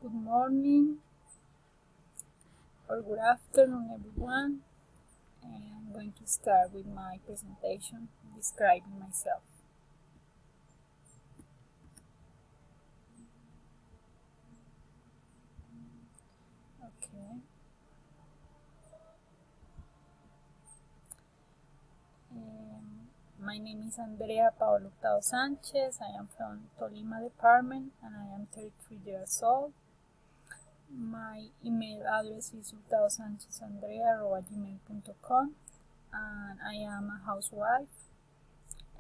Good morning or good afternoon, everyone. And I'm going to start with my presentation describing myself. Okay. My name is Andrea Paolo Hurtado Sanchez. I am from Tolima department and I am 33 years old. My email address is hurtadosanchezandrea@gmail.com and I am a housewife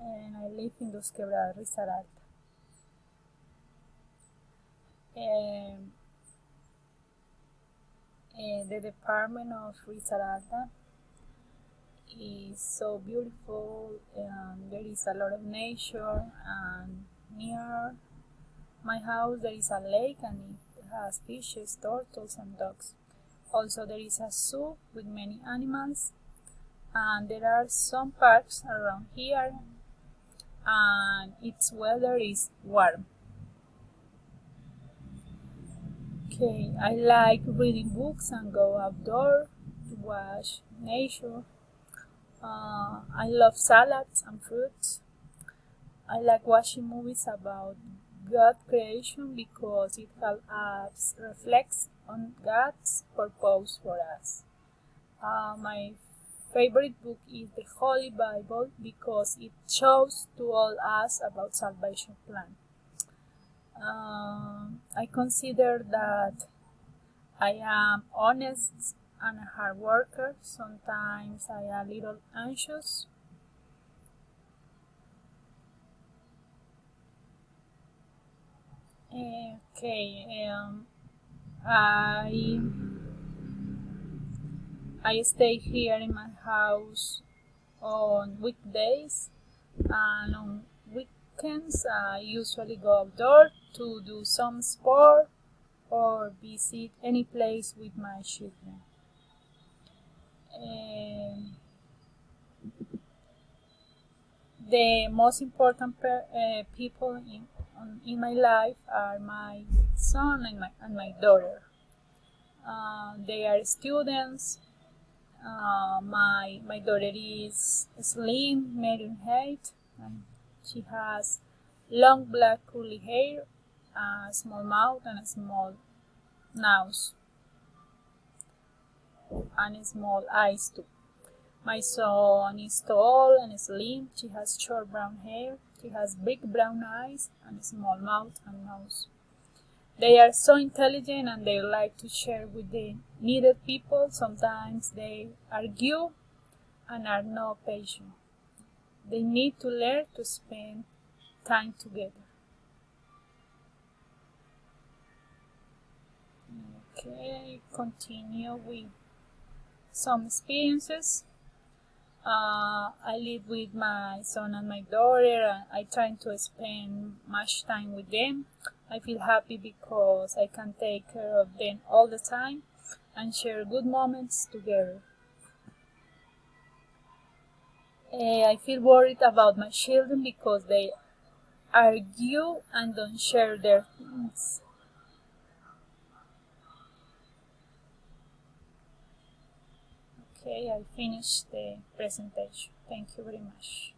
and I live in Dos Quebradas, Risaralda. The department of Risaralda is so beautiful and there is a lot of nature, and near my house there is a lake and it has fishes, turtles and ducks. Also there is a zoo with many animals and there are some parks around here and its weather is warm. Okay, I like reading books and go outdoor to watch nature. I love salads and fruits. I like watching movies about God creation because it helps us reflect on God's purpose for us. My favorite book is the Holy Bible because it shows to all us about salvation plan. I consider that I am honest and a hard worker. Sometimes I am a little anxious. Okay, I stay here in my house on weekdays, and on weekends I usually go outdoor to do some sport or visit any place with my children. Um, the most important people in my life are my son and my daughter. They are students. My daughter is slim, medium height, and she has long black curly hair, a small mouth, and a small nose, and small eyes too. My son is tall and slim. She has short brown hair. She has big brown eyes and a small mouth and nose. They are so intelligent and they like to share with the needed people. Sometimes they argue and are not patient. They need to learn to spend time together. Okay, continue with some experiences. I live with my son and my daughter, and I try to spend much time with them. I feel happy because I can take care of them all the time and share good moments together. I feel worried about my children because they argue and don't share their things. Okay, I finished the presentation. Thank you very much.